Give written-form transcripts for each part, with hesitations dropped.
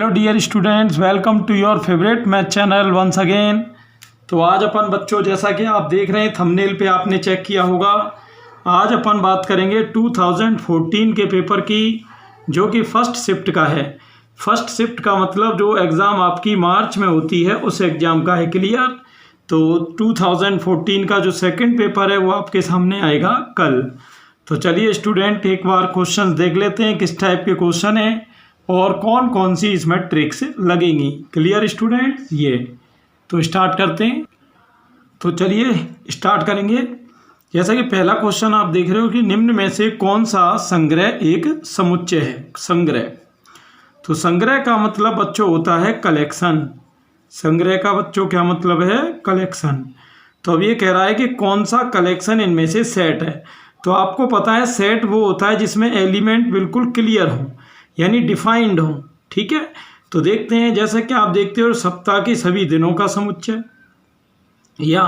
Hello dear students, welcome to your favourite math channel once again. तो आज अपन बच्चों, जैसा कि आप देख रहे हैं थंबनेल पे आपने चेक किया होगा, आज अपन बात करेंगे 2014 के पेपर की, जो कि फर्स्ट शिफ्ट का है। फर्स्ट शिफ्ट का मतलब जो एग्ज़ाम आपकी मार्च में होती है उस एग्ज़ाम का है क्लियर। तो 2014 का जो सेकंड पेपर है वो आपके सामने आएगा कल। तो चलिए स्टूडेंट, एक बार क्वेश्चन देख लेते हैं किस टाइप के क्वेश्चन हैं और कौन कौन सी इसमें ट्रिक्स लगेंगी। क्लियर स्टूडेंट, ये तो स्टार्ट करते हैं। तो चलिए स्टार्ट करेंगे। जैसा कि पहला क्वेश्चन आप देख रहे हो कि निम्न में से कौन सा संग्रह एक समुच्चय है। संग्रह, तो संग्रह का मतलब बच्चों होता है कलेक्शन। संग्रह का बच्चों क्या मतलब है? कलेक्शन। तो अब ये कह रहा है कि कौन सा कलेक्शन इनमें से सेट है। तो आपको पता है सेट वो होता है जिसमें एलिमेंट बिल्कुल क्लियर हो, यानी डिफाइंड हो। ठीक है, तो देखते हैं। जैसे कि आप देखते हो सप्ताह के सभी दिनों का समुच्चय, या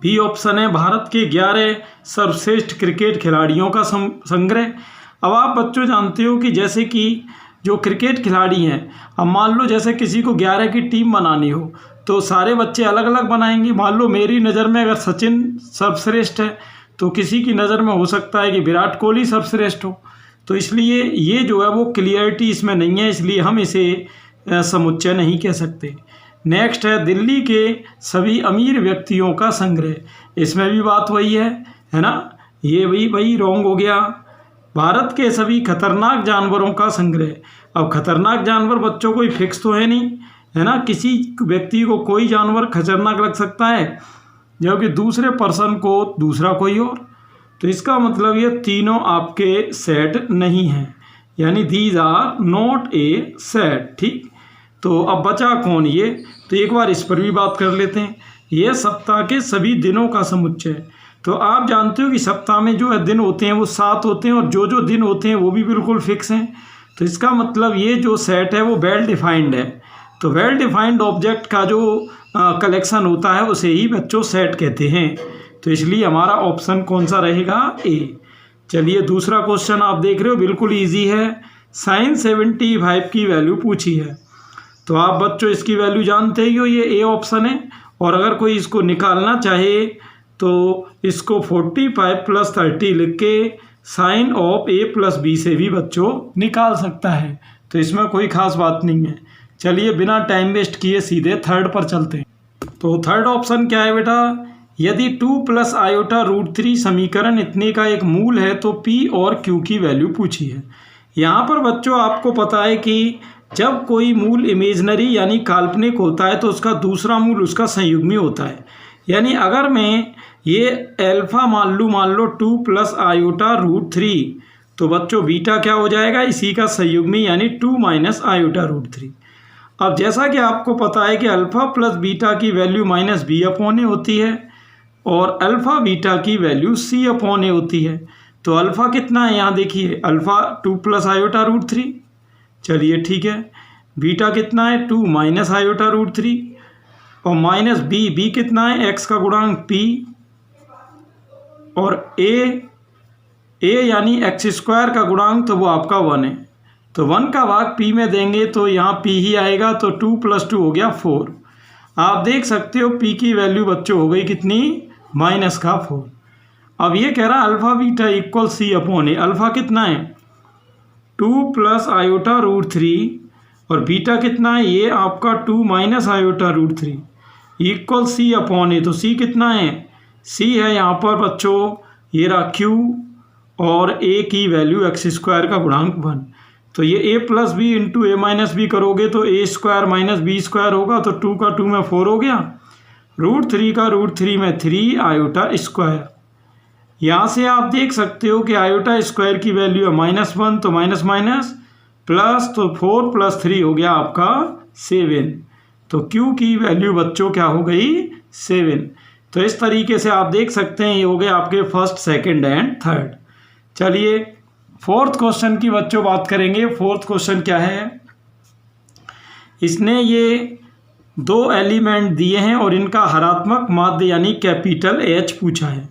बी ऑप्शन है भारत के 11 सर्वश्रेष्ठ क्रिकेट खिलाड़ियों का संग्रह। अब आप बच्चों जानते हो कि जैसे कि जो क्रिकेट खिलाड़ी हैं, अब मान लो जैसे किसी को 11 की टीम बनानी हो तो सारे बच्चे अलग अलग बनाएंगे। मान लो मेरी नज़र में अगर सचिन सर्वश्रेष्ठ है तो किसी की नज़र में हो सकता है कि विराट कोहली सर्वश्रेष्ठ हो। तो इसलिए ये जो है वो क्लियरिटी इसमें नहीं है, इसलिए हम इसे समुच्चय नहीं कह सकते। नेक्स्ट है दिल्ली के सभी अमीर व्यक्तियों का संग्रह। इसमें भी बात वही है ना, ये वही रॉन्ग हो गया। भारत के सभी खतरनाक जानवरों का संग्रह। अब खतरनाक जानवर बच्चों कोई फिक्स तो है नहीं, है ना। किसी व्यक्ति को कोई जानवर खतरनाक लग सकता है जबकि दूसरे पर्सन को दूसरा कोई और। तो इसका मतलब ये तीनों आपके सेट नहीं हैं, यानी these are not a set. ठीक, तो अब बचा कौन ये, तो एक बार इस पर भी बात कर लेते हैं। ये सप्ताह के सभी दिनों का समुच्चय। तो आप जानते हो कि सप्ताह में जो दिन होते हैं वो 7 होते हैं और जो दिन होते हैं वो भी बिल्कुल फिक्स हैं। तो इसका मतलब ये जो सेट है वो वेल डिफाइंड है। तो वेल डिफाइंड ऑब्जेक्ट का जो कलेक्शन होता है उसे ही बच्चों सेट कहते हैं। तो इसलिए हमारा ऑप्शन कौन सा रहेगा? ए। चलिए दूसरा क्वेश्चन आप देख रहे हो, बिल्कुल इजी है। साइन 75 की वैल्यू पूछी है। तो आप बच्चों इसकी वैल्यू जानते ही हो, ये ए ऑप्शन है। और अगर कोई इसको निकालना चाहे तो इसको 45 + 30 लिख के साइन ऑफ ए + बी से भी बच्चों निकाल सकता है। तो इसमें कोई खास बात नहीं है। चलिए बिना टाइम वेस्ट किए सीधे थर्ड पर चलते हैं। तो थर्ड ऑप्शन क्या है बेटा? यदि 2 + i√3 समीकरण इतने का एक मूल है तो p और q की वैल्यू पूछी है। यहाँ पर बच्चों आपको पता है कि जब कोई मूल इमेजनरी यानी काल्पनिक होता है तो उसका दूसरा मूल उसका संयुग्मी होता है। यानी अगर मैं ये अल्फ़ा मान लो 2 + i√3, तो बच्चों बीटा क्या हो जाएगा? इसी का संयुग्मी यानी 2 - i√3। अब जैसा कि आपको पता है कि अल्फ़ा + बीटा की वैल्यू -b/a होती है और अल्फ़ा बीटा की वैल्यू c/a होती है। तो अल्फ़ा कितना है यहाँ देखिए, अल्फ़ा 2 + i√3। चलिए ठीक है, बीटा कितना है? 2 - i√3 और माइनस बी कितना है? x का गुणांक p और a यानी x² का गुणांक, तो वो आपका 1 है। तो 1 का भाग p में देंगे तो यहाँ p ही आएगा। तो 2 + 2 हो गया 4। आप देख सकते हो p की वैल्यू बच्चों हो गई कितनी? -4। अब ये कह रहा है अल्फ़ा बीटा = c/a। अल्फ़ा कितना है? 2 + i√3 और बीटा कितना है? ये आपका 2 - i√3 = c/a। तो c कितना है? c है यहाँ पर बच्चों, ये रहा q और a की वैल्यू x² का गुणांक 1। तो ये a + b × a - b करोगे तो a² - b² होगा। तो 2 का 2 में 4 हो गया। √3 का √3 में 3 i²। यहाँ से आप देख सकते हो कि i² की वैल्यू है -1, तो माइनस प्लस, तो 4 + 3 हो गया आपका 7। तो q की वैल्यू बच्चों क्या हो गई? 7। तो इस तरीके से आप देख सकते हैं ये हो गए आपके फर्स्ट, सेकंड एंड थर्ड। चलिए फोर्थ क्वेश्चन की बच्चों बात करेंगे। फोर्थ क्वेश्चन क्या है? इसने ये 2 एलिमेंट दिए हैं और इनका हरात्मक माध्य यानी कैपिटल H पूछा है।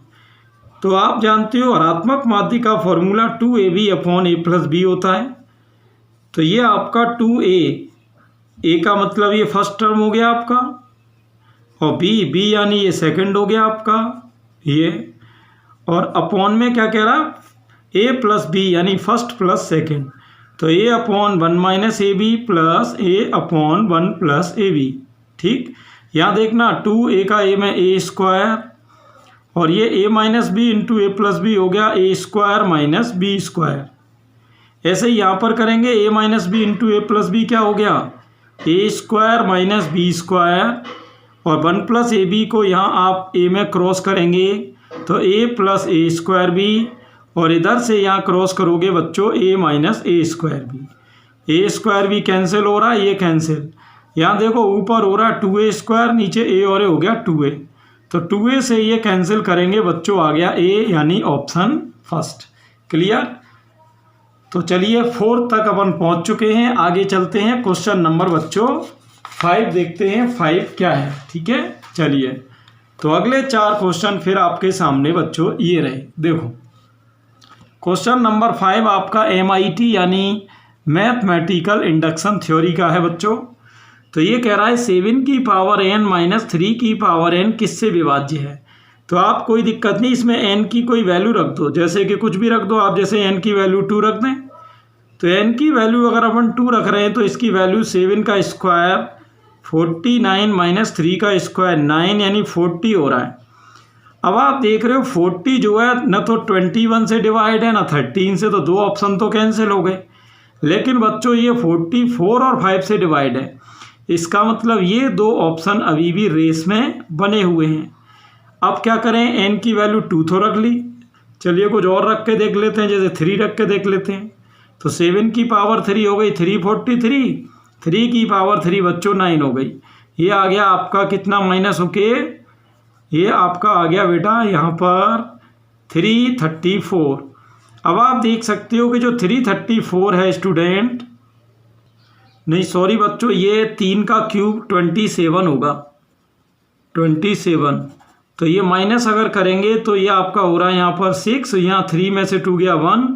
तो आप जानते हो हरात्मक माध्य का फॉर्मूला 2ab/a + b होता है। तो ये आपका 2a ए का मतलब ये फर्स्ट टर्म हो गया आपका, और बी यानी ये सेकंड हो गया आपका ये, और अपॉन में क्या कह रहा, ए प्लस बी यानी फर्स्ट प्लस सेकंड, तो A upon 1 minus A B plus A upon 1 plus A B. ठीक, यहाँ देखना 2 ए का ए में ए स्क्वायर, और ये ए माइनस बी इंटू ए प्लस बी हो गया ए स्क्वायर माइनस बी स्क्वायर। ऐसे ही यहाँ पर करेंगे ए माइनस बी इंटू ए प्लस बी क्या हो गया, ए स्क्वायर माइनस बी स्क्वायर, और 1 प्लस ए बी को यहाँ आप ए में क्रॉस करेंगे तो ए प्लस ए स्क्वायर बी, और इधर से यहाँ क्रॉस करोगे बच्चों ए माइनस ए स्क्वायर बी। ए स्क्वायर भी कैंसिल हो रहा है, ये कैंसिल, यहाँ देखो ऊपर हो रहा है 2a स्क्वायर, नीचे ए और ए हो गया 2a, तो 2a से ये कैंसिल करेंगे बच्चों, आ गया ए यानी ऑप्शन फर्स्ट। क्लियर। तो चलिए 4 तक अपन पहुंच चुके हैं, आगे चलते हैं क्वेश्चन नंबर बच्चों 5 देखते हैं 5 क्या है। ठीक है, चलिए तो अगले 4 क्वेश्चन फिर आपके सामने बच्चों ये रहे। देखो क्वेश्चन नंबर 5 आपका MIT यानी मैथमेटिकल इंडक्शन थ्योरी का है बच्चों। तो ये कह रहा है 7 की पावर n माइनस 3 की पावर n किससे विभाज्य है। तो आप कोई दिक्कत नहीं, इसमें n की कोई वैल्यू रख दो, जैसे कि कुछ भी रख दो आप, जैसे n की वैल्यू 2 रख दें, तो n की वैल्यू अगर अपन 2 रख रहे हैं तो इसकी वैल्यू 7 का स्क्वायर 49 माइनस 3 का स्क्वायर 9 यानी 40 हो रहा है। अब आप देख रहे हो 40 जो है न तो 21 से डिवाइड है ना 13 से, तो 2 ऑप्शन तो कैंसिल हो गए। लेकिन बच्चों ये 44 और 5 से डिवाइड है, इसका मतलब ये 2 ऑप्शन अभी भी रेस में बने हुए हैं। अब क्या करें, n की वैल्यू 2 तो रख ली, चलिए कुछ और रख के देख लेते हैं, जैसे 3 रख के देख लेते हैं। तो 7 की पावर 3 हो गई 343, 3 की पावर 3 बच्चों 9 हो गई। ये आ गया आपका कितना माइनस होके, ये आपका आ गया बेटा यहाँ पर 334। अब आप देख सकते हो कि जो 334 है स्टूडेंट, नहीं सॉरी बच्चों, ये 3 का क्यूब 27 होगा, 27। तो ये माइनस अगर करेंगे तो ये आपका हो रहा है यहाँ पर 6, यहाँ 3 में से 2 गया 1,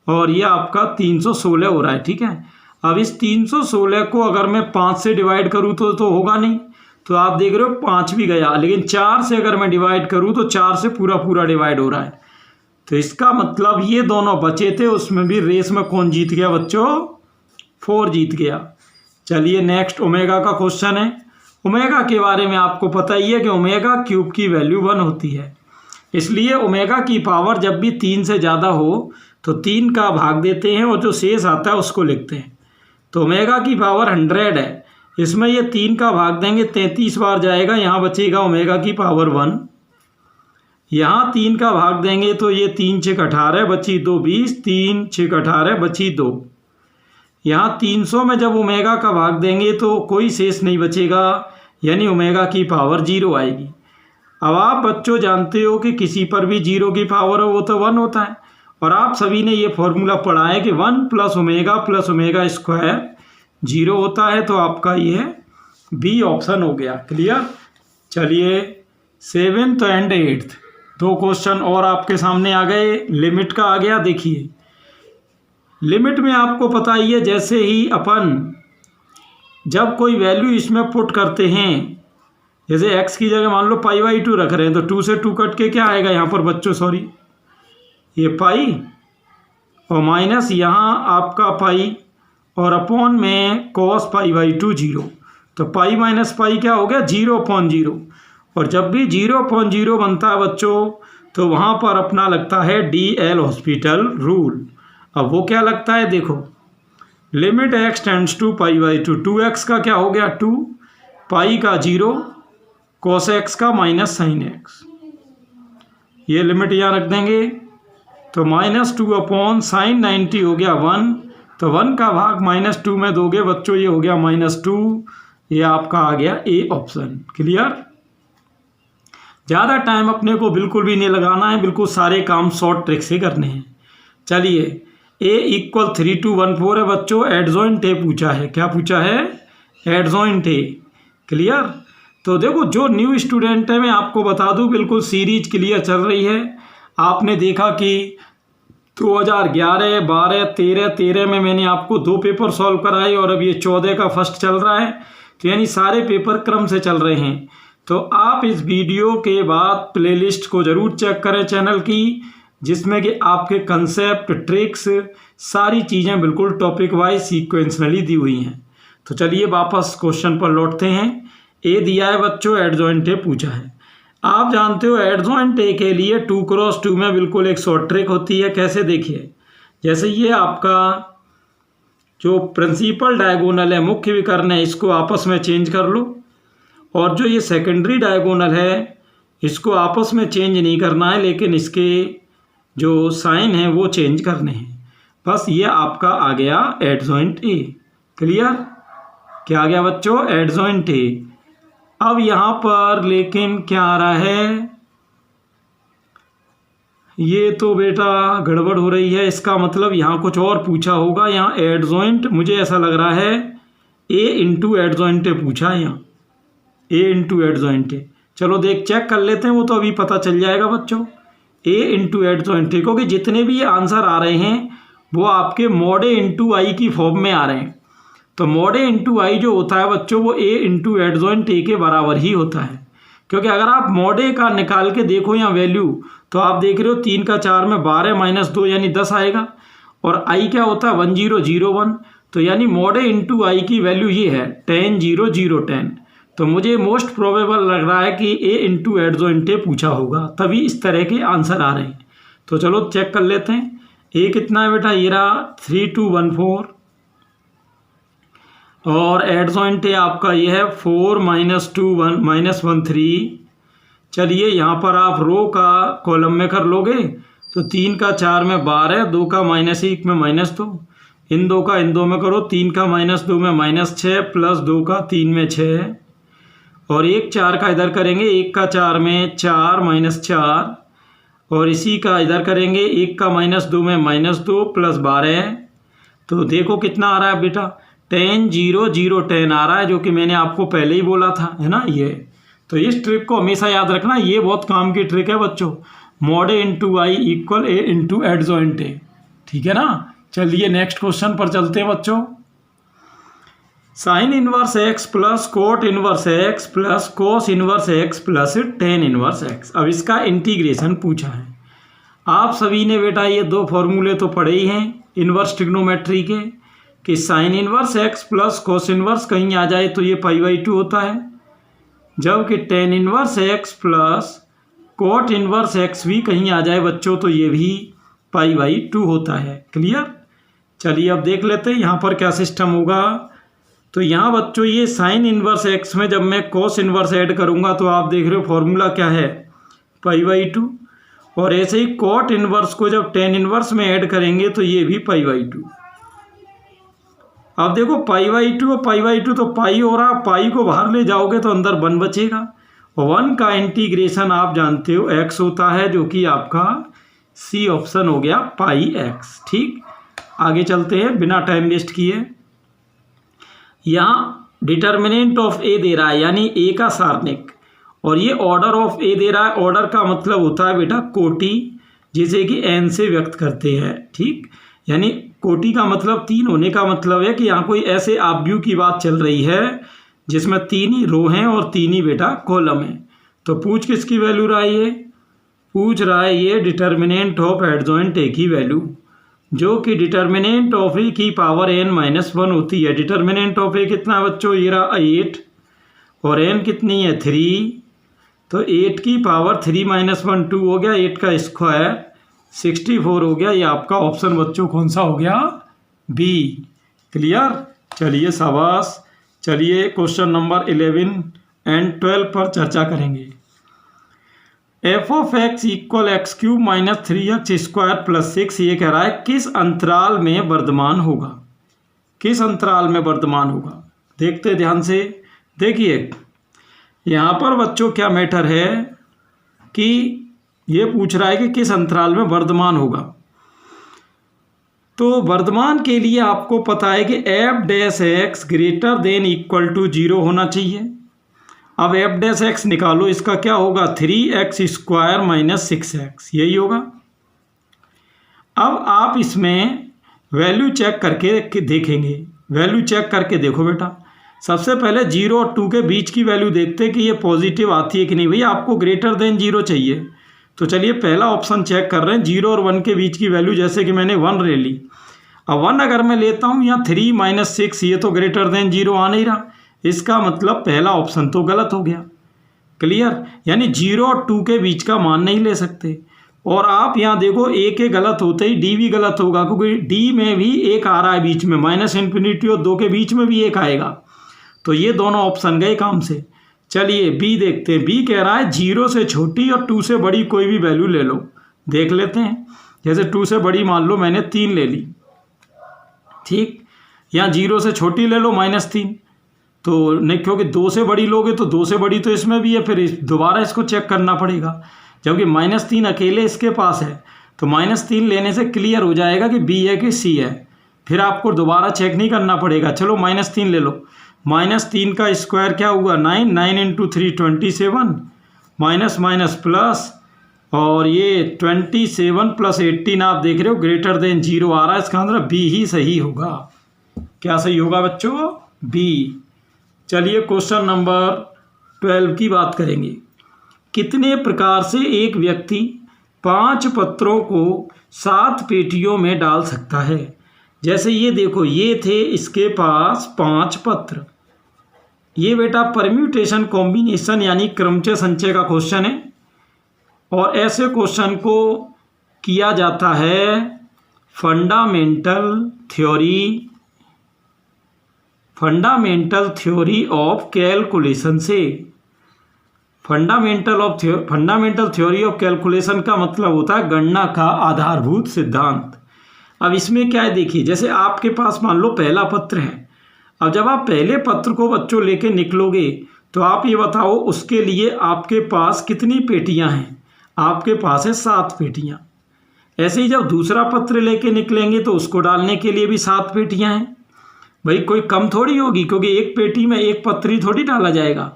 और ये आपका 316 हो रहा है। ठीक है, अब इस 316 को अगर मैं 5 से डिवाइड करूँ तो होगा नहीं, तो आप देख रहे हो 5 भी गया, लेकिन 4 से अगर मैं डिवाइड करूँ तो 4 से पूरा डिवाइड हो रहा है। तो इसका मतलब ये दोनों बचे थे, उसमें भी रेस में कौन जीत गया बच्चों, 4 जीत गया। चलिए नेक्स्ट ओमेगा का क्वेश्चन है। ओमेगा के बारे में आपको पता ही है कि ओमेगा क्यूब की वैल्यू 1 होती है, इसलिए ओमेगा की पावर जब भी 3 से ज़्यादा हो तो 3 का भाग देते हैं और जो शेष आता है उसको लिखते हैं। तो ओमेगा की पावर 100 है, इसमें ये 3 का भाग देंगे 33 बार जाएगा, यहाँ बचेगा ओमेगा की पावर 1। यहाँ 3 का भाग देंगे तो ये 3 6 18 बची 2 20, 3 6 18 बची 2। यहाँ 300 में जब ओमेगा का भाग देंगे तो कोई शेष नहीं बचेगा, यानी ओमेगा की पावर 0 आएगी। अब आप बच्चों जानते हो कि किसी पर भी 0 की पावर हो वो तो 1 होता है, और आप सभी ने ये फॉर्मूला पढ़ा है कि 1 प्लस ओमेगा स्क्वायर 0 होता है। तो आपका ये बी ऑप्शन हो गया। क्लियर। चलिए 7th एंड 8th 2 क्वेश्चन और आपके सामने आ गए। लिमिट का आ गया। देखिए लिमिट में आपको पता ही है, जैसे ही अपन जब कोई वैल्यू इसमें पुट करते हैं, जैसे x की जगह मान लो π/2 रख रहे हैं, तो 2 से 2 कट के क्या आएगा यहाँ पर बच्चों, सॉरी ये पाई और माइनस यहाँ आपका पाई और अपॉन में cos π/2 0, तो पाई माइनस पाई क्या हो गया 0/0। और जब भी 0/0 बनता है बच्चों तो वहाँ पर अपना लगता है DL हॉस्पिटल रूल। अब वो क्या लगता है, देखो limit x tends to π/2, 2x का क्या हो गया 2, पाई का 0, cos x का माइनस sin x, ये लिमिट यहाँ रख देंगे तो -2 sin 90 हो गया 1, तो 1 का भाग -2 में दोगे बच्चों, ये हो गया -2, ये आपका आ गया ए ऑप्शन। क्लियर। ज़्यादा टाइम अपने को बिल्कुल भी नहीं लगाना है, बिल्कुल सारे काम शॉर्ट ट्रिक से करने हैं। चलिए a = 3214 है बच्चों, एडजॉइंट ए पूछा है। क्या पूछा है, एडजॉइंट ए। क्लियर। तो देखो जो न्यू स्टूडेंट है मैं आपको बता दूं, बिल्कुल सीरीज क्लियर चल रही है। आपने देखा कि 2011, 12, 13 में मैंने आपको 2 पेपर सॉल्व कराए और अब ये 14 का फर्स्ट चल रहा है। तो यानी सारे पेपर क्रम से चल रहे हैं। तो आप इस वीडियो के बाद प्लेलिस्ट को ज़रूर चेक करें चैनल की, जिसमें कि आपके कंसेप्ट, ट्रिक्स, सारी चीज़ें बिल्कुल टॉपिक वाइज सीक्वेंशनली दी हुई हैं। तो चलिए वापस क्वेश्चन पर लौटते हैं। ए दिया है बच्चों, एडजॉइंट ए पूछा है। आप जानते हो एडजॉइंट ए के लिए 2x2 में बिल्कुल एक शॉर्ट ट्रिक होती है। कैसे, देखिए, जैसे ये आपका जो प्रिंसिपल डायगोनल है, मुख्य विकर्ण है, इसको आपस में चेंज कर लो, और जो ये सेकेंडरी डायगोनल है इसको आपस में चेंज नहीं करना है, लेकिन इसके जो साइन हैं वो चेंज करने हैं। बस ये आपका आ गया एडजॉइंट ए। क्लियर? क्या आ गया बच्चों? Adjoint A. अब यहाँ पर लेकिन क्या आ रहा है, ये तो बेटा गड़बड़ हो रही है। इसका मतलब यहाँ कुछ और पूछा होगा। यहाँ एडजॉइंट, मुझे ऐसा लग रहा है ए इंटू एडजॉइंट ए पूछा है यहाँ, ए इंटू एडजॉइंट ए। चलो चेक कर लेते हैं, वो तो अभी पता चल जाएगा बच्चों। ए इंटू एडजॉइंट ए, क्योंकि जितने भी आंसर आ रहे हैं वो आपके मॉड ए इंटू आई की फॉर्म में आ रहे हैं। तो मॉड ए इंटू आई जो होता है बच्चों, वो ए इंटू एडजॉइंट ए के बराबर ही होता है। क्योंकि अगर आप मॉड ए का निकाल के देखो यहाँ वैल्यू, तो आप देख रहे हो 3 का 4 में 12 - 2 यानी 10 आएगा। और आई क्या होता है? 1001। तो यानी मॉड ए इंटू आई की वैल्यू ये है 10 0 0 10। तो मुझे मोस्ट प्रोबेबल लग रहा है कि ए इंटू एडजॉइंट ए पूछा होगा, तभी इस तरह के आंसर आ रहे हैं। तो चलो चेक कर लेते हैं। ए कितना है बेटा? ये रहा 3214, और एडजॉइंट ए आपका ये है 4 - 2 1 13। चलिए यहाँ पर आप रो का कॉलम में कर लोगे, तो 3 का 4 में 12, 2 का -1 में -2, इन 2 का इन 2 में करो, 3 का -2 में -6 प्लस 2 का 3 में 6, और 1 4 का इधर करेंगे, 1 का 4 में 4 -4, और इसी का इधर करेंगे, 1 का -2 में -2 प्लस 12। तो देखो कितना आ रहा है बेटा? 10 0 0 10 आ रहा है, जो कि मैंने आपको पहले ही बोला था, है ना ये। तो इस ट्रिक को हमेशा याद रखना, ये बहुत काम की ट्रिक है बच्चों। Mod A into I equal A into adjoint A. ठीक है ना? चलिए नेक्स्ट क्वेश्चन पर चलते हैं बच्चों। Sine inverse x plus cot inverse x plus cos inverse x plus tan inverse x. अब इसका इंटीग्रेशन पूछा है। आप सभी ने बेटा ये 2 फॉर्मूले तो पढ़े ही हैं इनवर्स ट्रिग्नोमेट्री के, कि sine inverse x plus cos inverse कहीं आ जाए तो ये π/2 होता है, जबकि tan inverse x plus cot inverse x भी कहीं आ जाए बच्चों तो ये भी π/2 होता है। क्लियर? चलिए अब देख लेते हैं यहाँ पर क्या सिस्टम होगा। तो यहाँ बच्चों ये साइन इनवर्स एक्स में जब मैं कोस इनवर्स ऐड करूँगा तो आप देख रहे हो फॉर्मूला क्या है? π/2। और ऐसे ही कोट इनवर्स को जब टेन इनवर्स में ऐड करेंगे तो ये भी π/2। अब देखो π/2 और π/2 तो पाई हो रहा, पाई को बाहर ले जाओगे तो अंदर 1 बचेगा, और 1 का इंटीग्रेशन आप जानते हो x होता है, जो कि आपका सी ऑप्शन हो गया πx। ठीक, आगे चलते हैं बिना टाइम वेस्ट किए। यहाँ डिटर्मिनेंट ऑफ ए दे रहा है, यानी ए का सारणिक, और ये ऑर्डर ऑफ ए दे रहा है। ऑर्डर का मतलब होता है बेटा कोटि, जिसे कि n से व्यक्त करते हैं। ठीक, यानी कोटि का मतलब 3 होने का मतलब है कि यहाँ कोई ऐसे आव्यूह की बात चल रही है जिसमें 3 ही रो हैं और 3 ही बेटा कॉलम है। तो पूछ किसकी वैल्यू रहा है? ये पूछ रहा है ये डिटर्मिनेंट ऑफ एडजॉइंट ए की वैल्यू, जो कि डिटर्मिनेंट ऑफ ए की पावर n-1 होती है। डिटर्मिनेंट ऑफ ए कितना बच्चों? ये रहा 8, और n कितनी है? 3। तो 8 की पावर 3-1 2 हो गया, 8 का स्क्वायर 64 हो गया। ये आपका ऑप्शन बच्चों कौन सा हो गया? बी। क्लियर? चलिए शाबाश। चलिए क्वेश्चन नंबर 11 एंड 12 पर चर्चा करेंगे। F of x equal x³ - 3x² + 6 ये कह रहा है किस अंतराल में वर्धमान होगा? किस अंतराल में वर्धमान होगा? देखते ध्यान से। देखिए यहाँ पर बच्चों क्या मैटर है कि ये पूछ रहा है कि किस अंतराल में वर्धमान होगा। तो वर्धमान के लिए आपको पता है कि f' greater than equal to 0 होना चाहिए। अब f' निकालो, इसका क्या होगा? 3x² - 6x, यही होगा। अब आप इसमें वैल्यू चेक करके देखेंगे। वैल्यू चेक करके देखो बेटा। सबसे पहले 0 और 2 के बीच की वैल्यू देखते हैं कि ये पॉजिटिव आती है कि नहीं। भैया आपको ग्रेटर देन 0 चाहिए, तो चलिए पहला ऑप्शन चेक कर रहे हैं। 0 और 1 के बीच की वैल्यू, जैसे कि मैंने 1 ले ली। अब 1 अगर मैं लेता हूँ यहाँ 3 - 6, ये तो ग्रेटर देन 0 आ नहीं रहा। इसका मतलब पहला ऑप्शन तो गलत हो गया। क्लियर, यानी 0 और 2 के बीच का मान नहीं ले सकते। और आप यहाँ देखो ए के गलत होते ही डी भी गलत होगा, क्योंकि डी में भी 1 आ रहा है बीच में, -∞ और 2 के बीच में भी 1 आएगा। तो ये दोनों ऑप्शन गए काम से। चलिए बी देखते हैं। बी कह रहा है 0 से छोटी और 2 से बड़ी कोई भी वैल्यू ले लो। देख लेते हैं। जैसे 2 से बड़ी मान लो मैंने 3 ले ली, ठीक। यहाँ 0 से छोटी ले लो -3, तो नहीं, क्योंकि 2 से बड़ी लोगे तो 2 से बड़ी तो इसमें भी है, फिर दोबारा इसको चेक करना पड़ेगा। जबकि -3 अकेले इसके पास है, तो -3 लेने से क्लियर हो जाएगा कि बी है कि सी है। फिर आपको दोबारा चेक नहीं करना पड़ेगा। चलो -3 ले लो। -3 का स्क्वायर क्या हुआ 9, 9 × 3 27, माइनस माइनस प्लस, और ये 27 + 18 आप देख रहे हो ग्रेटर देन 0 आ रहा है। इसका आंसर बी ही सही होगा। क्या सही होगा बच्चों? बी। चलिए क्वेश्चन नंबर 12 की बात करेंगे। कितने प्रकार से एक व्यक्ति 5 पत्रों को 7 पेटियों में डाल सकता है? जैसे ये देखो, ये थे इसके पास 5 पत्र। ये बेटा परम्यूटेशन कॉम्बिनेशन यानी क्रमचय संचय का क्वेश्चन है, और ऐसे क्वेश्चन को किया जाता है फंडामेंटल थ्योरी ऑफ कैलकुलेशन से। फंडामेंटल थ्योरी ऑफ कैलकुलेशन का मतलब होता है गणना का आधारभूत सिद्धांत। अब इसमें क्या है देखिए, जैसे आपके पास मान लो पहला पत्र है। अब जब आप पहले पत्र को बच्चों लेके निकलोगे, तो आप ये बताओ उसके लिए आपके पास कितनी पेटियां हैं? आपके पास है 7 पेटियां। ऐसे ही जब दूसरा पत्र लेके निकलेंगे तो उसको डालने के लिए भी 7 पेटियां हैं। भाई कोई कम थोड़ी होगी, क्योंकि एक पेटी में एक पत्र ही थोड़ी डाला जाएगा।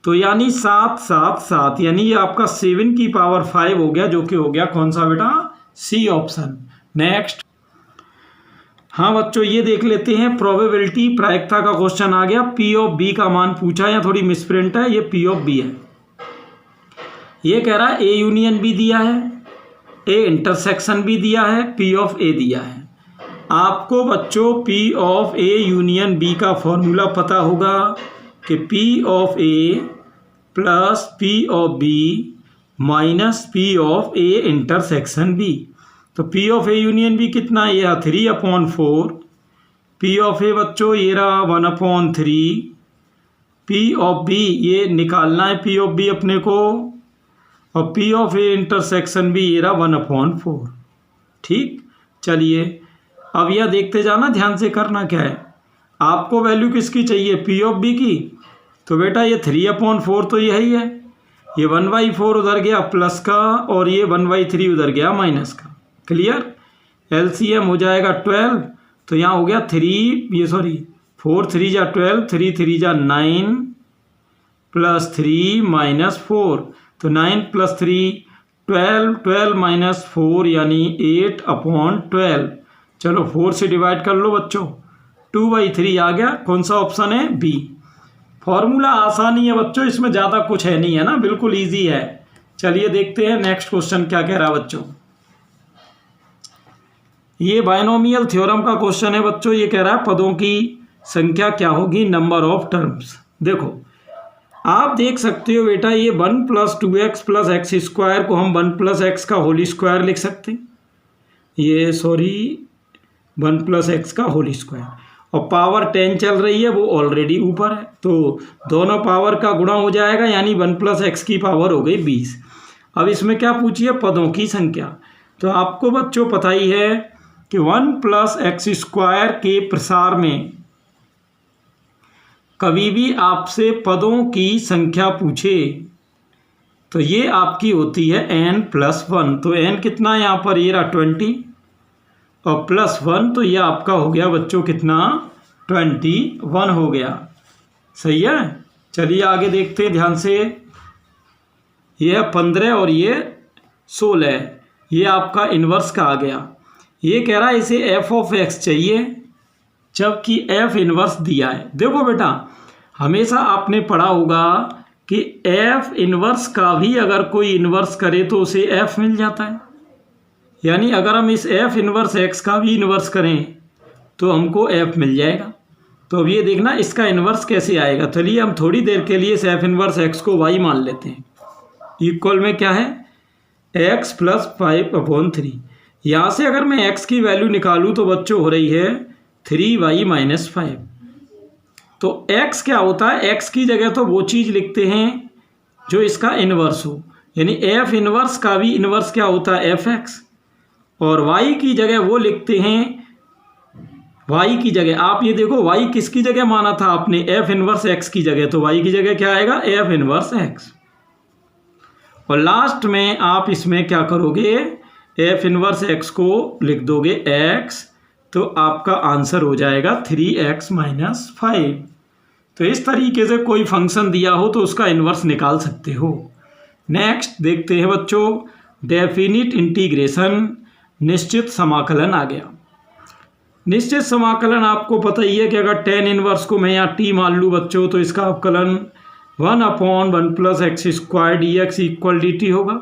तो यानी 7 7 7, यानी ये आपका 7 की पावर 5 हो गया, जो कि हो गया कौन सा बेटा? C option. नेक्स्ट। हाँ बच्चों, ये देख लेते हैं प्रोबेबिलिटी प्रायिकता का क्वेश्चन आ गया। पी ऑफ बी का मान पूछा, या थोड़ी मिसप्रिंट है, ये पी ऑफ बी है। ये कह रहा है ए यूनियन बी दिया है, ए इंटरसेक्शन बी दिया है, पी ऑफ ए दिया है। आपको बच्चों P of A union B का फॉर्मूला पता होगा कि P of A plus P of B minus P of A intersection B. तो P of A union B कितना है? यह 3/4। पी ऑफ ए बच्चों ये रहा 1/3। पी ऑफ बी ये निकालना है, पी ऑफ बी अपने को, और P of A intersection B ये रहा 1/4। ठीक। चलिए अब यह देखते जाना, ध्यान से करना क्या है। आपको वैल्यू किसकी चाहिए? पी ऑफ बी की। तो बेटा ये 3/4 तो यही है, ये 1/4 उधर गया प्लस का, और ये 1/3 उधर गया माइनस का। क्लियर। एलसीएम हो जाएगा 12, तो यहाँ हो गया 4 3 जा 12, 3 3 जा 9 प्लस 3 माइनस 4, तो 9 + 3 12, 12 - 4 यानी 8/12। चलो 4 से डिवाइड कर लो बच्चों, 2/3 आ गया। कौन सा ऑप्शन है? बी। फॉर्मूला आसानी है बच्चों, इसमें ज़्यादा कुछ है नहीं, है ना, बिल्कुल इजी है। चलिए देखते हैं नेक्स्ट क्वेश्चन क्या कह रहा है बच्चों। ये बायनोमियल थ्योरम का क्वेश्चन है बच्चों। ये कह रहा है पदों की संख्या क्या होगी, नंबर ऑफ टर्म्स। देखो आप देख सकते हो बेटा, ये 1 + 2x + x² को हम 1 + x का होल स्क्वायर लिख सकते हैं। ये 1 + x का होल स्क्वायर, और पावर 10 चल रही है, वो ऑलरेडी ऊपर है, तो दोनों पावर का गुणा हो जाएगा, यानी 1 + x की पावर हो गई 20। अब इसमें क्या पूछिए? पदों की संख्या। तो आपको बच्चों पता ही है कि 1 + x² के प्रसार में कभी भी आपसे पदों की संख्या पूछे तो ये आपकी होती है n+1। तो n कितना है यहाँ पर? ये रहा 20, और +1, तो ये आपका हो गया बच्चों कितना? 21 हो गया। सही है। चलिए आगे देखते हैं ध्यान से। ये 15 और ये 16, ये आपका इन्वर्स का आ गया। ये कह रहा है इसे एफ ऑफ एक्स चाहिए जबकि एफ इनवर्स दिया है। देखो बेटा, हमेशा आपने पढ़ा होगा कि एफ इनवर्स का भी अगर कोई इनवर्स करे तो उसे एफ मिल जाता है। यानी अगर हम इस एफ इनवर्स एक्स का भी इनवर्स करें तो हमको एफ मिल जाएगा। तो अब ये देखना इसका इनवर्स कैसे आएगा। चलिए हम थोड़ी देर के लिए इस एफ इनवर्स एक्स को वाई मान लेते हैं। इक्वल में क्या है, एक्स प्लस 5/3। यहाँ से अगर मैं एक्स की वैल्यू निकालूँ तो बच्चों हो रही है 3y - 5। तो x क्या होता है, x की जगह तो वो चीज़ लिखते हैं जो इसका इन्वर्स हो। यानी एफ इन्वर्स का भी इन्वर्स क्या होता है, एफ एक्स। और y की जगह वो लिखते हैं, y की जगह आप ये देखो y किसकी जगह माना था आपने, एफ इन्वर्स x की जगह, तो y की जगह क्या आएगा, एफ इन्वर्स x। और लास्ट में आप इसमें क्या करोगे, एफ इन्वर्स x को लिख दोगे x, तो आपका आंसर हो जाएगा 3x - 5। तो इस तरीके से कोई फंक्शन दिया हो तो उसका इन्वर्स निकाल सकते हो। नेक्स्ट देखते हैं बच्चों, डेफिनिट इंटीग्रेशन, निश्चित समाकलन आ गया। निश्चित समाकलन आपको पता ही है कि अगर tan इनवर्स को मैं यहाँ t मान लूँ बच्चों तो इसका अवकलन 1/1 + x² dx = dt होगा।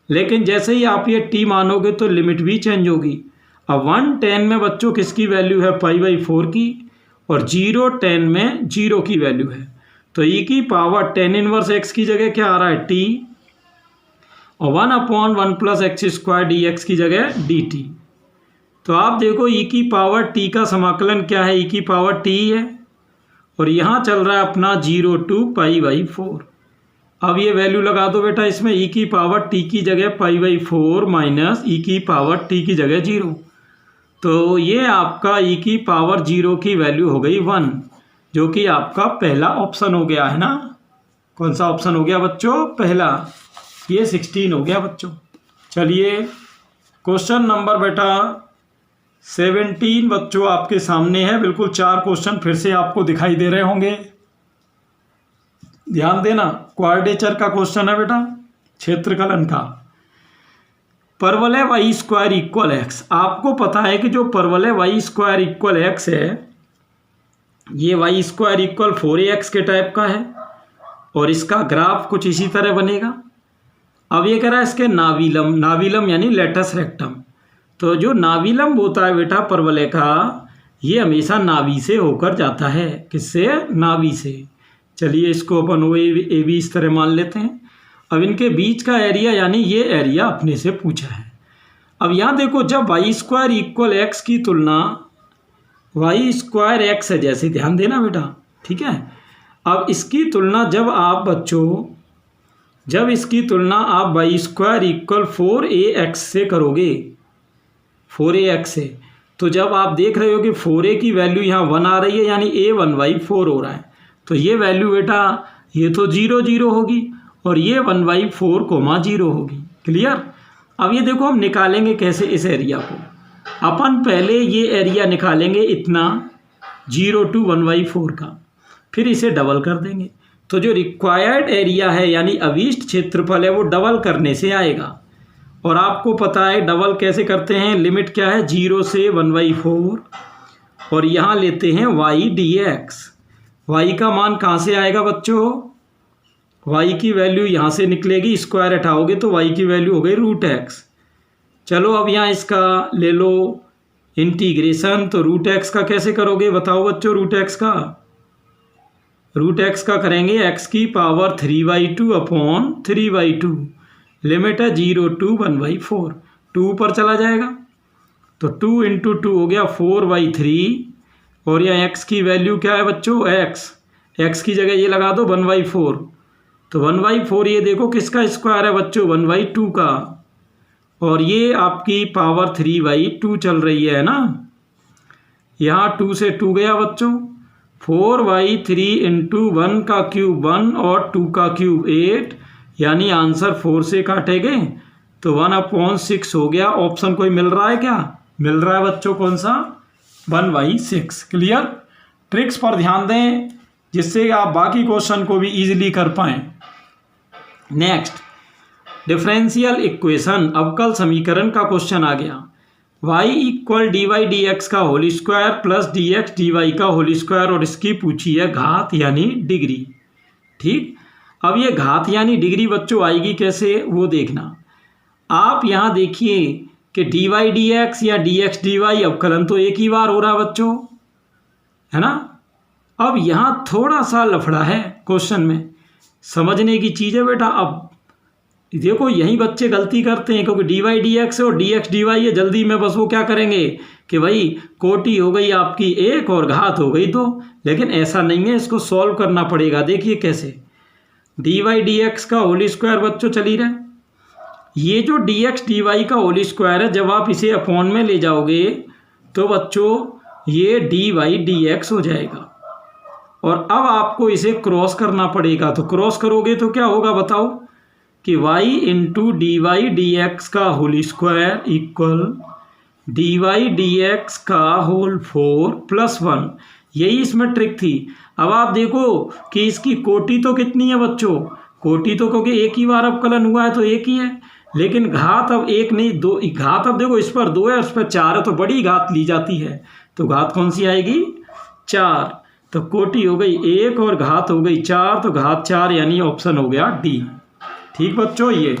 लेकिन जैसे ही आप ये t मानोगे तो लिमिट भी चेंज होगी। अब 1/10 में बच्चों किसकी वैल्यू है, π/4 की, और 0/10 में 0 की वैल्यू है। तो e की पावर tan इनवर्स x की जगह क्या आ रहा है, t, और 1/1 + x² dx की जगह dt। तो आप देखो e की पावर t का समाकलन क्या है, e की पावर t है, और यहाँ चल रहा है अपना 0 to π/4। अब ये वैल्यू लगा दो बेटा इसमें, e की पावर t की जगह π/4 माइनस e की पावर t की जगह 0। तो ये आपका e की पावर 0 की वैल्यू हो गई 1, जो कि आपका पहला ऑप्शन हो गया है ना। कौन सा ऑप्शन हो गया बच्चों, पहला। ये 16 हो गया बच्चों। चलिए क्वेश्चन नंबर बेटा 17 बच्चों आपके सामने है। बिल्कुल 4 क्वेश्चन फिर से आपको दिखाई दे रहे होंगे, ध्यान देना। क्वाड्रेचर का क्वेश्चन है बेटा, क्षेत्रकलन का। परवलय y² = x। आपको पता है कि जो परवलय y² = x है, ये y² = 4ax के टाइप का है, और इसका ग्राफ कुछ इसी तरह बनेगा। अब ये कह रहा है इसके नाविलम, नाविलम यानी लेटस रेक्टम। तो जो नाविलम होता है बेटा परवलय का, ये हमेशा नाभि से होकर जाता है। किससे, नाभि से। चलिए इसको अपन ए बी इस तरह मान लेते हैं। अब इनके बीच का एरिया यानी ये एरिया अपने से पूछा है। अब यहाँ देखो, जब y² = x की तुलना y² x है, जैसे ध्यान देना बेटा, ठीक है। अब इसकी तुलना जब आप बच्चों, जब इसकी तुलना आप y² = 4ax से करोगे, 4ax से, तो जब आप देख रहे हो कि 4a की वैल्यू यहाँ 1 आ रही है, यानी a 1/4 हो रहा है, तो ये वैल्यू बेटा ये तो 0 0 होगी, और ये 1/4, 0 होगी। क्लियर। अब ये देखो हम निकालेंगे कैसे इस एरिया को। अपन पहले ये एरिया निकालेंगे इतना 0 to 1/4 का, फिर इसे डबल कर देंगे। तो जो रिक्वायर्ड एरिया है यानी अभीष्ट क्षेत्रफल है वो डबल करने से आएगा। और आपको पता है डबल कैसे करते हैं, लिमिट क्या है, 0 से 1/4, और यहाँ लेते हैं y dx। y का मान कहाँ से आएगा बच्चों, y की वैल्यू यहाँ से निकलेगी, स्क्वायर हटाओगे तो y की वैल्यू हो गई √x। चलो अब यहाँ इसका ले लो इंटीग्रेशन। तो √x का कैसे करोगे बताओ बच्चों, √x का करेंगे x की पावर 3/2/3/2। लिमिट है 0 to 1/4, 2 पर चला जाएगा, तो 2 × 2 हो गया 4/3, और यहाँ x की वैल्यू क्या है बच्चों, x की जगह ये लगा दो 1/4। तो 1/4 ये देखो किसका स्क्वायर है बच्चों, 1/2 का, और ये आपकी पावर 3/2 चल रही है ना। यहाँ 2 से 2 गया बच्चों, 4/3 × 1 का क्यूब 1 और 2 का क्यूब 8, यानी आंसर 4 से काटेंगे तो 1/6 हो गया। ऑप्शन कोई मिल रहा है क्या, मिल रहा है बच्चों, कौन सा, 1/6। क्लियर। ट्रिक्स पर ध्यान दें जिससे आप बाकी क्वेश्चन को भी इजीली कर पाएँ। नेक्स्ट डिफरेंशियल इक्वेशन, अवकल समीकरण का क्वेश्चन आ गया। Y equal d y d x का whole square plus d x d y का होल स्क्वायर, और इसकी पूछी है घात यानी डिग्री। ठीक, अब ये घात यानी डिग्री बच्चों आएगी कैसे वो देखना। आप यहाँ देखिए कि डी वाई डी एक्स या डी एक्स डी वाई अवकलन तो एक ही बार हो रहा है बच्चों, है ना। अब यहाँ थोड़ा सा लफड़ा है क्वेश्चन में, समझने की चीज़ है बेटा। अब देखो यही बच्चे गलती करते हैं, क्योंकि डी वाई डी एक्स और डी एक्स डी वाई है, जल्दी में बस वो क्या करेंगे कि भाई कोटि हो गई आपकी एक और घात हो गई दो, लेकिन ऐसा नहीं है, इसको सॉल्व करना पड़ेगा। देखिए कैसे, डी वाई डी एक्स का होल स्क्वायर बच्चों चली रहा है, ये जो डी एक्स डी वाई का होल स्क्वायर है जब आप इसे अपॉन में ले जाओगे तो बच्चों ये डी वाई डी एक्स हो जाएगा, और अब आपको इसे क्रॉस करना पड़ेगा। तो क्रॉस करोगे तो क्या होगा बताओ कि y into d y d x का whole square equal d y d x का होल 4 प्लस 1, यही इसमें ट्रिक थी। अब आप देखो कि इसकी कोटि तो कितनी है बच्चों, कोटि तो क्योंकि एक ही बार अवकलन हुआ है तो एक ही है, लेकिन घात अब एक नहीं दो, घात अब देखो इस पर 2 है उस पर 4 है, तो बड़ी घात ली जाती है, तो घात कौन सी आएगी 4, तो कोटि हो गई 1 और घात हो गई 4, तो घात 4 यानी ऑप्शन हो गया डी। ठीक बच्चों, ये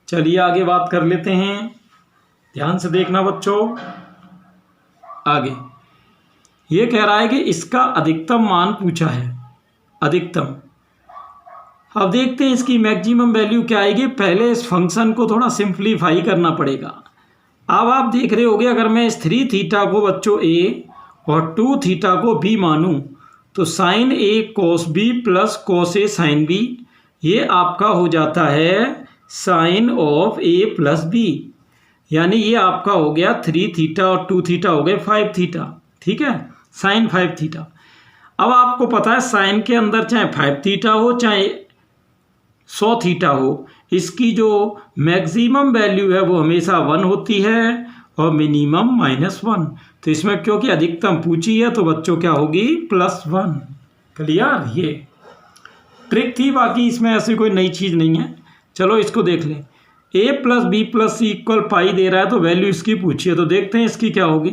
चलिए आगे बात कर लेते हैं, ध्यान से देखना बच्चों। आगे ये कह रहा है कि इसका अधिकतम मान पूछा है, अधिकतम। अब देखते हैं इसकी मैक्सिमम वैल्यू क्या आएगी। पहले इस फंक्शन को थोड़ा सिंप्लीफाई करना पड़ेगा। अब आप देख रहे होगे अगर मैं इस 3 थीटा को बच्चों ए और 2 थीटा को बी मानूं तो sine A cos B plus cos A sine B, ये आपका हो जाता है sine of A plus B, यानी ये आपका हो गया 3 थीटा और 2 थीटा हो गए 5 थीटा। ठीक है, साइन 5 थीटा। अब आपको पता है साइन के अंदर चाहे 5 थीटा हो चाहे 100 थीटा हो, इसकी जो मैक्सिमम वैल्यू है वो हमेशा 1 होती है और मिनिमम -1। तो इसमें क्योंकि अधिकतम पूछी है तो बच्चों क्या होगी +1। क्लियर, ये ट्रिक थी, बाकी इसमें ऐसी कोई नई चीज़ नहीं है। चलो इसको देख लें, a plus B plus C equal pi दे रहा है तो वैल्यू इसकी पूछी है, तो देखते हैं इसकी क्या होगी।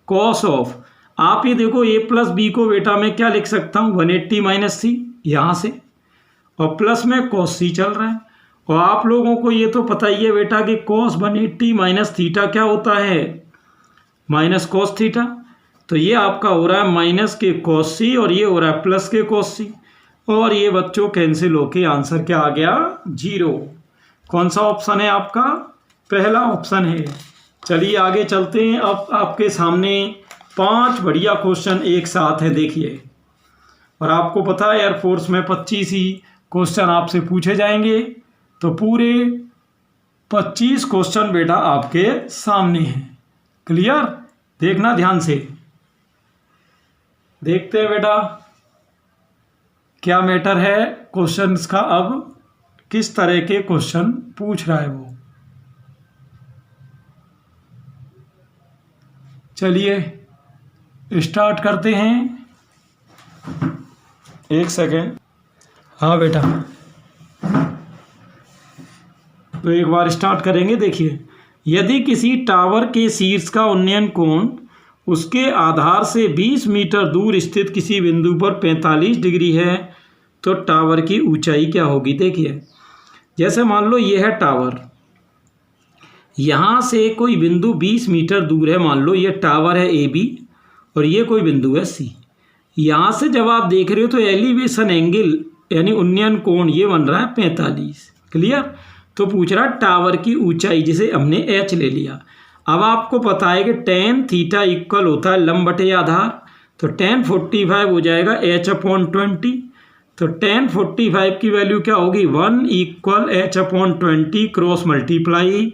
कॉस ऑफ, आप ये देखो a प्लस बी को बेटा मैं क्या लिख सकता हूँ 180 माइनस सी यहाँ से, और प्लस में कॉस सी चल रहा है, और आप लोगों को ये तो पता ही है बेटा कि कॉस 180 माइनस थीटा क्या होता है माइनस कॉस थीटा, तो ये आपका हो रहा है माइनस के कॉस सी और ये हो रहा है प्लस के कॉस सी, और ये बच्चों कैंसिल होके आंसर क्या आ गया 0। कौन सा ऑप्शन है आपका, पहला ऑप्शन है। चलिए आगे चलते हैं। अब आपके सामने 5 बढ़िया क्वेश्चन एक साथ हैं, देखिए। और आपको पता है एयरफोर्स में 25 ही क्वेश्चन आपसे पूछे जाएंगे, तो पूरे 25 क्वेश्चन बेटा आपके सामने हैं। क्लियर, देखना ध्यान से। देखते हैं बेटा क्या मैटर है क्वेश्चंस का, अब किस तरह के क्वेश्चन पूछ रहा है वो। चलिए स्टार्ट करते हैं। एक सेकेंड, हाँ बेटा, तो एक बार स्टार्ट करेंगे। देखिए, यदि किसी टावर के शीर्ष का उन्नयन कोण उसके आधार से 20 मीटर दूर स्थित किसी बिंदु पर 45 डिग्री है तो टावर की ऊंचाई क्या होगी। देखिए, जैसे मान लो ये है टावर, यहाँ से कोई बिंदु 20 मीटर दूर है, मान लो ये टावर है ए बी और ये कोई बिंदु है सी। यहाँ से जब आप देख रहे हो तो एलिवेशन एंगल यानी उन्नयन कोण ये बन रहा है 45। क्लियर, तो पूछ रहा है टावर की ऊंचाई, जिसे हमने एच ले लिया। अब आपको पता है कि tan थीटा इक्वल होता है लंब बटे आधार, तो tan 45 हो जाएगा h/20। तो tan 45 की वैल्यू क्या होगी 1 इक्वल h/20 क्रॉस मल्टीप्लाई,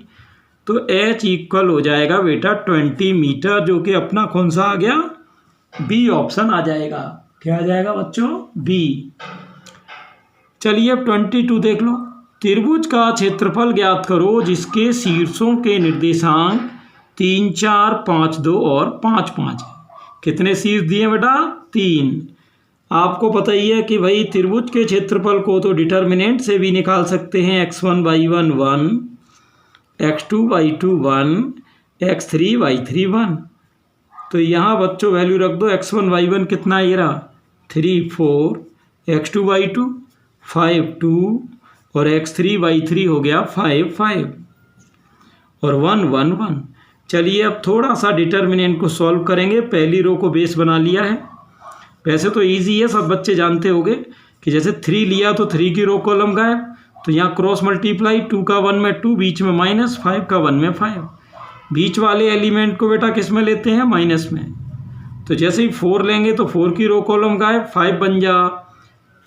तो h इक्वल हो जाएगा बेटा 20 मीटर, जो कि अपना कौन सा आ गया बी ऑप्शन आ जाएगा। क्या आ जाएगा बच्चों बी। चलिए अब 22 देख लो। त्रिभुज का क्षेत्रफल ज्ञात करो जिसके शीर्षों के निर्देशांक 3, 4, 5, 2 और 5, 5 है। कितने शीर्ष दिए बेटा 3। आपको पता ही है कि भाई त्रिभुज के क्षेत्रफल को तो डिटर्मिनेंट से भी निकाल सकते हैं, x1 y1 1 x2y2 1, x3y3 1। तो यहाँ बच्चों वैल्यू रख दो, x1 y1 कितना ये रहा 3 4, x2y2 5 2 और x3y3 हो गया 5 5 और 1 1 1। चलिए अब थोड़ा सा डिटर्मिनेंट को सॉल्व करेंगे। पहली रो को बेस बना लिया है। वैसे तो इजी है, सब बच्चे जानते होंगे कि जैसे 3 लिया तो 3 की रो कॉलम गायब, तो यहाँ क्रॉस मल्टीप्लाई 2 का 1 में 2, बीच में माइनस, 5 का 1 में 5। बीच वाले एलिमेंट को बेटा किस में लेते हैं, माइनस में। तो जैसे ही 4 लेंगे तो 4 की रो कॉलम गायब, 5 बन जा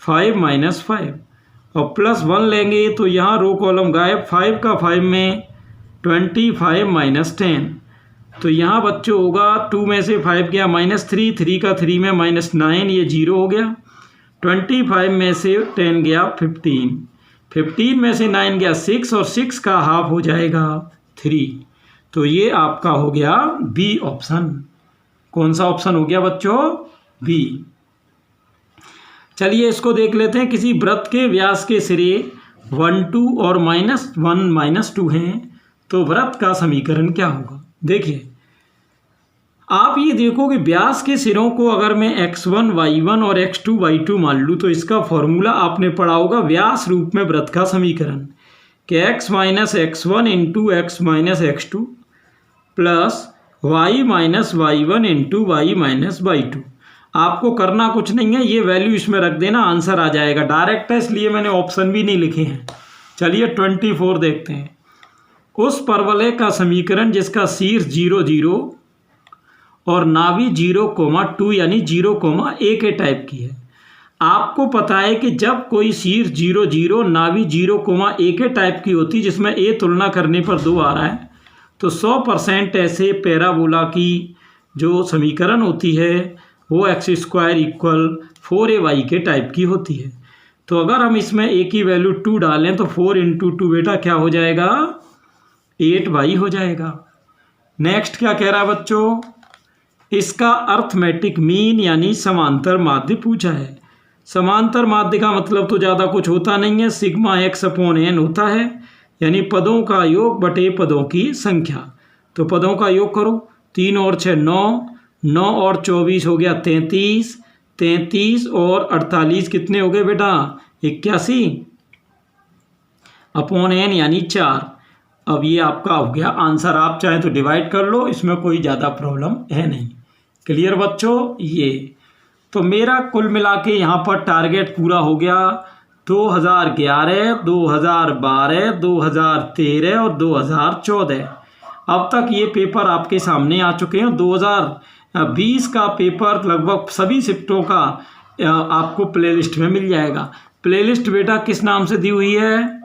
5 माइनस 5 और प्लस 1 लेंगे तो यहाँ रो कॉलम गायब, 5 का 5 में 25 माइनस 10। तो यहाँ बच्चों होगा 2 में से 5 गया -3, 3 का 3 में -9, ये 0 हो गया। 25 में से 10 गया 15, 15 में से 9 गया 6 और 6 का हाफ हो जाएगा 3। तो ये आपका हो गया बी ऑप्शन। कौन सा ऑप्शन हो गया बच्चों, बी। चलिए इसको देख लेते हैं। किसी वृत्त के व्यास के सिरे 1 2 और -1 -2 हैं, तो वृत्त का समीकरण क्या होगा। देखिए आप ये देखो कि व्यास के सिरों को अगर मैं x1 y1 और x2 y2 मान लूँ तो इसका फॉर्मूला आपने पढ़ा होगा व्यास रूप में वृत्त का समीकरण कि x minus x1 into x minus x2 plus y minus y1 into y minus y2। आपको करना कुछ नहीं है, ये वैल्यू इसमें रख देना, आंसर आ जाएगा। डायरेक्ट है इसलिए मैंने ऑप्शन भी नहीं लिखे हैं। चलिए 24 देखते हैं। उस परवलय का समीकरण जिसका शीर्ष 0 0 और नाभि 0,2 यानी 0,a के टाइप की है। आपको पता है कि जब कोई शीर्ष 0 0 नाभि 0,a के टाइप की होती, जिसमें a तुलना करने पर 2 आ रहा है, तो 100% ऐसे पैराबोला की जो समीकरण होती है वो x² = 4ay के टाइप की होती है। तो अगर हम इसमें a की वैल्यू 2 डालें तो 4 × 2 बेटा क्या हो जाएगा, 8y हो जाएगा। नेक्स्ट क्या कह रहा है बच्चों, इसका अर्थमेटिक मीन यानी समांतर माध्य पूछा है। समांतर माध्य का मतलब तो ज़्यादा कुछ होता नहीं है, सिग्मा x/n होता है, यानी पदों का योग बटे पदों की संख्या। तो पदों का योग करो, 3 और 6 9, 9 और 24 हो गया 33, 33 और 48 कितने हो गए बेटा, 81/n यानी 4। अब ये आपका हो गया आंसर। आप चाहें तो डिवाइड कर लो, इसमें कोई ज़्यादा प्रॉब्लम है नहीं। क्लियर बच्चों। ये तो मेरा कुल मिला के यहाँ पर टारगेट पूरा हो गया। 2011, 2012, 2013 और 2014 अब तक ये पेपर आपके सामने आ चुके हैं। 2020 का पेपर लगभग सभी शिफ्टों का आपको प्लेलिस्ट में मिल जाएगा। प्लेलिस्ट बेटा किस नाम से दी हुई है,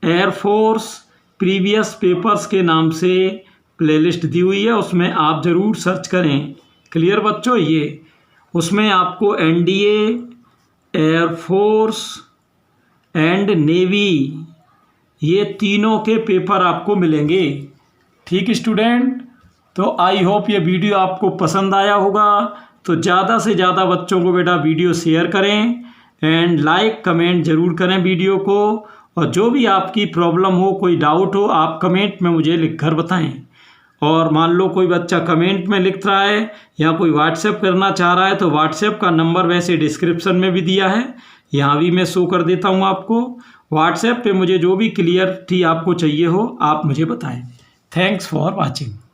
एयरफोर्स प्रीवियस पेपर्स के नाम से प्लेलिस्ट दी हुई है, उसमें आप ज़रूर सर्च करें। क्लियर बच्चों। ये उसमें आपको NDA, एयरफोर्स एंड नेवी ये तीनों के पेपर आपको मिलेंगे। ठीक स्टूडेंट, तो आई होप ये वीडियो आपको पसंद आया होगा। तो ज़्यादा से ज़्यादा बच्चों को बेटा वीडियो शेयर करें एंड लाइक कमेंट ज़रूर करें वीडियो को। और जो भी आपकी प्रॉब्लम हो, कोई डाउट हो, आप कमेंट में मुझे लिखकर बताएं। और मान लो कोई बच्चा कमेंट में लिख रहा है या कोई व्हाट्सएप करना चाह रहा है तो व्हाट्सएप का नंबर वैसे डिस्क्रिप्शन में भी दिया है, यहाँ भी मैं शो कर देता हूँ आपको। व्हाट्सएप पे मुझे जो भी क्लियरिटी आपको चाहिए हो आप मुझे बताएं। Thanks for watching.